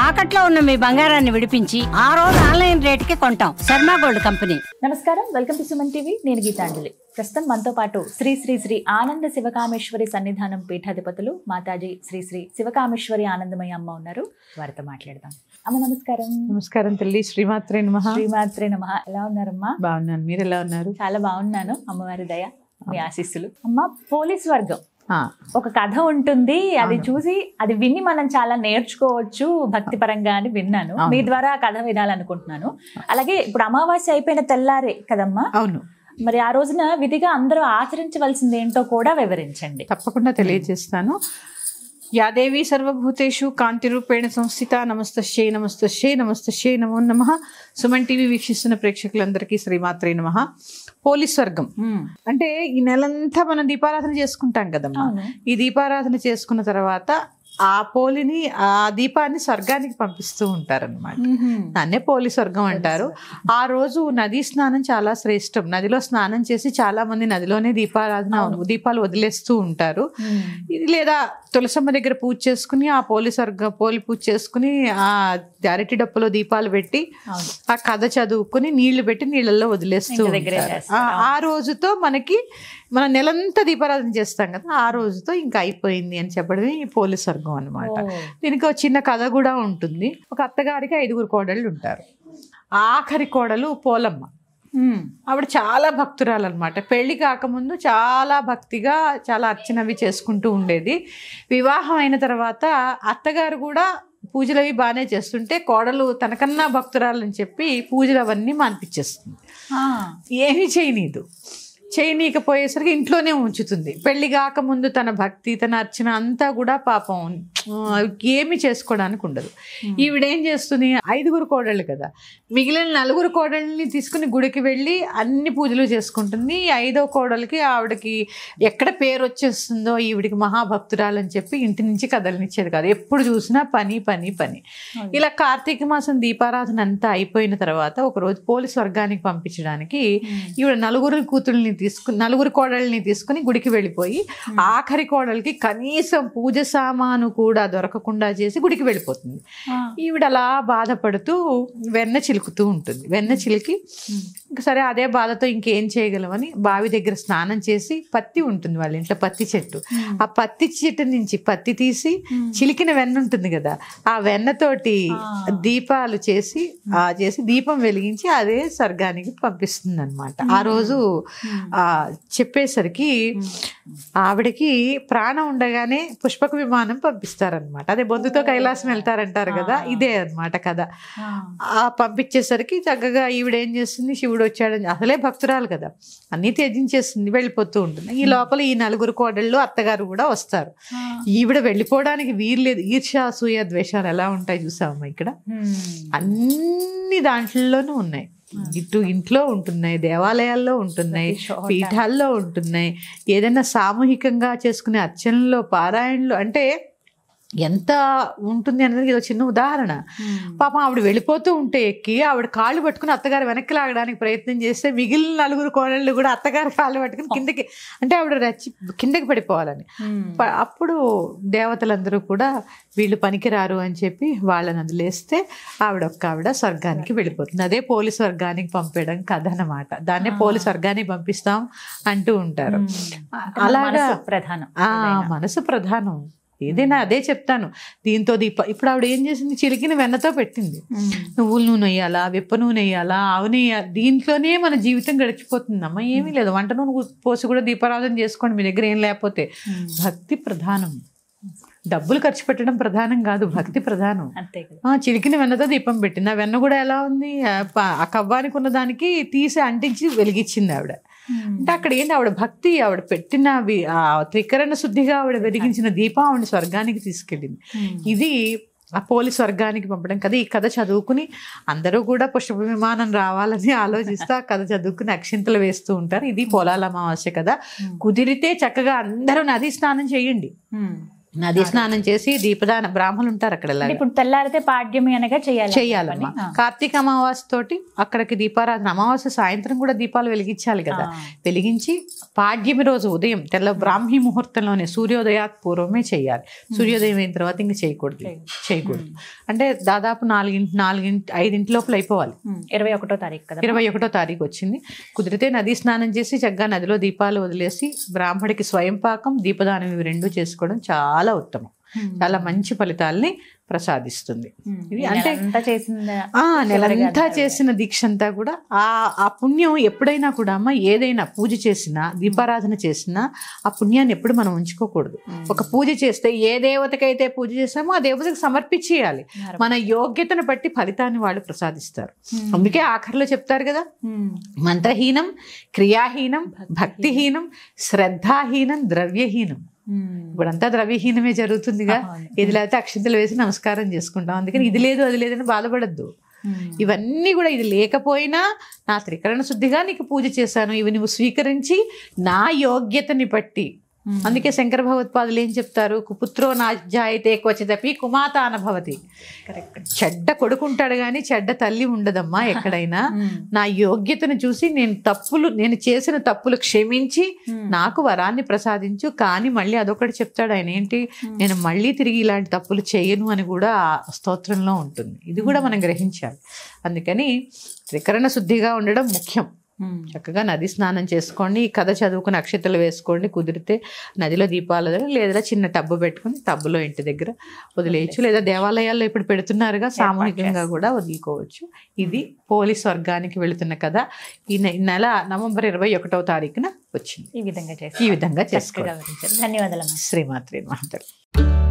తాకట్లో ఉన్న మీ బంగారాన్ని విడిపించి ఆ రోజు ఆన్లైన్ రేటుకి కొంటాం. Sharma gold company. నమస్కారం, వెల్కమ్ టు సుమన్ టీవీ. నేను గీతాంజలి. ప్రస్తుతం మనతో పాటు శ్రీ శ్రీ శ్రీ ఆనంద శివకామేశ్వరి సన్నిధానం పీఠాధిపతులు మాతాజీ శ్రీ శ్రీ శివకామేశ్వరి ఆనందమయ్య అమ్మ ఉన్నారు. వారితో మాట్లాడదాం. అమ్మ నమస్కారం. నమస్కారం తల్లి. శ్రీమాత్రే నమః. శ్రీమాత్రే నమః. ఎలా ఉన్నారమ్మా? బాగున్నాను, మీరు ఎలా ఉన్నారు? చాలా బాగున్నాను. అమ్మవారి దయ, మీ ఆశీస్సులు. అమ్మ, పోలీస్ వర్గం ఒక కథ ఉంటుంది, అది చూసి అది విని మనం చాలా నేర్చుకోవచ్చు భక్తి పరంగా అని విన్నాను. మీ ద్వారా ఆ కథ వినాలనుకుంటున్నాను. అలాగే ఇప్పుడు అమావాస్య అయిపోయిన తెల్లారే కదమ్మా? అవును. మరి ఆ రోజున విధిగా అందరూ ఆచరించవలసింది ఏంటో కూడా వివరించండి. తప్పకుండా తెలియజేస్తాను. యాదేవి సర్వభూతేషు కాంతి రూపేణ సంస్థిత. నమస్తశ్చై నమస్తశ్చై నమస్తశ్చై నమో నమః. సుమన్ టీవీ వీక్షిస్తున్న ప్రేక్షకులందరికీ శ్రీమాత్రే నమః. పోలీస్ వర్గం అంటే ఈ నెలంతా మనం దీపారాధన చేసుకుంటాం కదమ్మా. ఈ దీపారాధన చేసుకున్న తర్వాత ఆ పోలిని, ఆ దీపాన్ని స్వర్గానికి పంపిస్తూ ఉంటారన్నమాట. దాన్నే పోలీస్ స్వర్గం అంటారు. ఆ రోజు నదీ స్నానం చాలా శ్రేష్టం. నదిలో స్నానం చేసి చాలా మంది నదిలోనే దీపాలు వదిలేస్తూ ఉంటారు. లేదా తులసమ్మ దగ్గర పూజ చేసుకుని ఆ పోలి పూజ చేసుకుని ఆ అరటి డప్పులో దీపాలు పెట్టి ఆ కథ చదువుకుని నీళ్లు పెట్టి నీళ్ళల్లో వదిలేస్తూ ఉంటారు. ఆ రోజుతో మన నెలంతా దీపారాధన చేస్తాం కదా, ఆ రోజుతో ఇంకా అయిపోయింది అని చెప్పడమే ఈ పోలీస్ వర్గం అన్నమాట. దీనికి ఒక చిన్న కథ కూడా ఉంటుంది. ఒక అత్తగారికి 5 కోడళ్ళు ఉంటారు. ఆఖరి కోడలు పోలమ్మ. ఆవిడ చాలా భక్తురాలు అనమాట. పెళ్లి కాకముందు చాలా భక్తిగా చాలా అర్చనవి చేసుకుంటూ ఉండేది. వివాహం అయిన తర్వాత అత్తగారు కూడా పూజలు అవి బాగానే చేస్తుంటే కోడలు తనకన్నా భక్తురాలని చెప్పి పూజలు అవన్నీ మాన్పించేస్తుంది. ఏమీ చేయనీకపోయేసరికి ఇంట్లోనే ఉంచుతుంది. పెళ్లి కాకముందు తన భక్తి, తన అర్చన అంతా కూడా పాపం ఏమి చేసుకోవడానికి ఉండదు. ఈవిడేం చేస్తుంది, 5 కోడళ్ళు కదా, మిగిలిన 4 కోడళ్ళని తీసుకుని గుడికి వెళ్ళి అన్ని పూజలు చేసుకుంటుంది. 5వ కోడలికి ఆవిడకి ఎక్కడ పేరు వచ్చేస్తుందో ఈవిడికి మహాభక్తురాలని చెప్పి ఇంటి నుంచి కదలనిచ్చేది కాదు. ఎప్పుడు చూసినా పని పని పని. ఇలా కార్తీక మాసం దీపారాధన అంతా అయిపోయిన తర్వాత ఒకరోజు పోలీస్ వర్గానికి పంపించడానికి ఈవిడ 4 కోడళ్ళని తీసుకుని గుడికి వెళ్ళిపోయి ఆఖరి కోడలికి కనీసం పూజ సామాను కూడా దొరకకుండా చేసి గుడికి వెళ్ళిపోతుంది. ఈవిడ అలా బాధపడుతూ వెన్న చిలుకుతూ ఉంటుంది. వెన్న చిలికి సరే అదే బాధతో ఇంకేం చేయగలమని బావి దగ్గర స్నానం చేసి, పత్తి ఉంటుంది వాళ్ళ ఇంట్లో, పత్తి చెట్టు, ఆ పత్తి చెట్టు నుంచి పత్తి తీసి చిలికిన వెన్న ఉంటుంది కదా, ఆ వెన్నతోటి దీపాలు చేసి దీపం వెలిగించి అదే స్వర్గానికి పంపిస్తుంది అనమాట. ఆ రోజు చెప్పేసరికి ఆవిడకి ప్రాణం ఉండగానే పుష్పక విమానం పంపిస్తారనమాట. అదే బొందుతో కైలాసం వెళ్తారంటారు కదా, ఇదే అనమాట కదా. పంపించేసరికి చక్కగా ఈవిడేం చేస్తుంది, శివుడు వచ్చాడని, అసలే భక్తురాలు కదా, అన్నీ త్యజించేస్తుంది, వెళ్ళిపోతూ ఉంటుంది. ఈ లోపల ఈ 4 కోడళ్ళు అత్తగారు కూడా వస్తారు. ఈవిడ వెళ్ళిపోవడానికి వీర్లేదు. ఈర్ష్య, అసూయ, ద్వేషాలు ఎలా ఉంటాయి చూసామమ్మా ఇక్కడ. అన్ని దాంట్లోనూ ఉన్నాయి. ఇటు ఇంట్లో ఉంటున్నాయి, దేవాలయాల్లో ఉంటున్నాయి, పీఠాల్లో ఉంటున్నాయి, ఏదైనా సామూహికంగా చేసుకునే అర్చనలో, పారాయణలు, అంటే ఎంత ఉంటుంది అనేది ఇది చిన్న ఉదాహరణ. పాపం ఆవిడ వెళ్ళిపోతూ ఉంటే ఎక్కి ఆవిడ కాళ్ళు పట్టుకుని అత్తగారు వెనక్కి లాగడానికి ప్రయత్నం చేస్తే మిగిలిన 4 కోడళ్ళు కూడా అత్తగారు కాళ్ళు పట్టుకుని కిందకి, అంటే ఆవిడ కిందకి పడిపోవాలని. అప్పుడు దేవతలందరూ కూడా వీళ్ళు పనికిరారు అని చెప్పి వాళ్ళని వదిలేస్తే ఆవిడ స్వర్గానికి వెళ్ళిపోతుంది. అదే పోలీస్ వర్గానికి పంపేయడం కథ అన్నమాట. దాన్నే పోలీస్ వర్గానికి పంపిస్తాం అంటూ ఉంటారు. అలాగా మనసు ప్రధానం. ఏదైనా అదే చెప్తాను. దీంతో ఇప్పుడు ఆవిడ ఏం చేసింది, చిలికిన వెన్నతో పెట్టింది. నువ్వుల నూనె వేయాలా, విప్ప నూనె వేయాలా, ఆవు నెయ్యి, దీంట్లోనే మన జీవితం గడిచిపోతుందమ్మా. ఏమీ లేదు, వంట నూనె పోసి కూడా దీపారాధన చేసుకోండి మీ దగ్గర ఏం లేకపోతే. భక్తి ప్రధానం, డబ్బులు ఖర్చు పెట్టడం ప్రధానం కాదు, భక్తి ప్రధానం. చిలికిన వెన్నతో దీపం పెట్టింది. ఆ వెన్న కూడా ఎలా ఉంది, ఆ కవ్వానికి ఉన్న దానికి తీసి అంటించి వెలిగించింది ఆవిడ. అంటే అక్కడ ఏంటి, ఆవిడ భక్తి, ఆవిడ పెట్టిన త్రికరణ శుద్ధిగా ఆవిడ వెలిగించిన దీపం ఆవిడ స్వర్గానికి తీసుకెళ్ళింది. ఇది ఆ పోలీస్ వర్గానికి పంపడం కదా. ఈ కథ చదువుకుని అందరూ కూడా పుష్ప విమానం రావాలని ఆలోచిస్తూ ఆ కథ చదువుకుని అక్షింతలు వేస్తూ ఉంటారు. ఇది పొలాల అమావాస్య కదా. కుదిరితే చక్కగా అందరూ నది స్నానం చేయండి. నది స్నానం చేసి దీపదాన బ్రాహ్మణులు ఉంటారు అక్కడ. ఇప్పుడు తెల్లారితే పాడ్యమి అనగా చెయ్యాలమ్మా. కార్తీక అమావాస్య తోటి అక్కడికి దీపారాధన, అమావాస్య సాయంత్రం కూడా దీపాలు వెలిగించాలి కదా, వెలిగించి పాడ్యమి రోజు ఉదయం బ్రాహ్మీ ముహూర్తంలోనే సూర్యోదయాత్ పూర్వమే చేయాలి. సూర్యోదయం అయిన తర్వాత ఇంక చేయకూడదు. అంటే దాదాపు 5 లోపల అయిపోవాలి. 21వ తారీఖు కదా, 21వ తారీఖు వచ్చింది. కుదిరితే నది స్నానం చేసి చక్కగా నదిలో దీపాలు వదిలేసి బ్రాహ్మడికి స్వయం పాకం దీపదానం ఇవి 2 చేసుకోవడం చాలా ఉత్తమం. చాలా మంచి ఫలితాలని ప్రసాదిస్తుంది. అంటే నెలంతా చేసిన దీక్ష అంతా కూడా ఆ పుణ్యం ఎప్పుడైనా కూడా అమ్మ, ఏదైనా పూజ చేసినా దీపారాధన చేసినా ఆ పుణ్యాన్ని ఎప్పుడు మనం ఉంచుకోకూడదు. ఒక పూజ చేస్తే ఏ దేవతకైతే పూజ చేసామో ఆ దేవతకు సమర్పించేయాలి. మన యోగ్యతను బట్టి ఫలితాన్ని వాళ్ళు ప్రసాదిస్తారు. అందుకే ఆఖరిలో చెప్తారు కదా, మంత్రహీనం, క్రియాహీనం, భక్తిహీనం, శ్రద్ధాహీనం, ద్రవ్యహీనం. ఇప్పుడంతా ద్రవ్యహీనమే జరుగుతుందిగా. ఇది లేకపోతే అక్షంతలు వేసి నమస్కారం చేసుకుంటాం. అందుకని ఇది లేదు అది లేదని బాధపడద్దు. ఇవన్నీ కూడా, ఇది లేకపోయినా నా త్రికరణ శుద్ధిగా నీకు పూజ చేశాను, ఇవి నువ్వు స్వీకరించి నా యోగ్యతని బట్టి. అందుకే శంకర భగవత్పాదులు ఏం చెప్తారు, కుపుత్రో నాజాయితే క్వచిదపి కుమాత అనభవతి. చెడ్డ కొడుకుంటాడు కానీ చెడ్డ తల్లి ఉండదమ్మా ఎక్కడైనా. నా యోగ్యతను చూసి నేను చేసిన తప్పులు క్షమించి నాకు వరాన్ని ప్రసాదించు. కానీ మళ్ళీ అదొకటి చెప్తాడు ఆయన, ఏంటి, నేను మళ్ళీ తిరిగి ఇలాంటి తప్పులు చేయను అని కూడా స్తోత్రంలో ఉంటుంది. ఇది కూడా మనం గ్రహించాలి. అందుకని త్రికరణ శుద్ధిగా ఉండడం ముఖ్యం. చక్కగా నది స్నానం చేసుకోండి, ఈ కథ చదువుకుని అక్షతలు వేసుకోండి. కుదిరితే నదిలో దీపాలు లేదా చిన్న టబ్బు పెట్టుకుని టబ్బులో ఇంటి దగ్గర వదిలేయచ్చు. లేదా దేవాలయాల్లో ఇప్పుడు పెడుతున్నారుగా, సామూహికంగా కూడా వదులుకోవచ్చు. ఇది పోలీస్ వర్గానికి వెళుతున్న కథ. ఈ నెల నవంబర్ 21వ తారీఖున వచ్చింది. ఈ విధంగా చేసుకోండి. ధన్యవాదాలు. ధన్యవాదాలు. శ్రీమాత్రే నమః.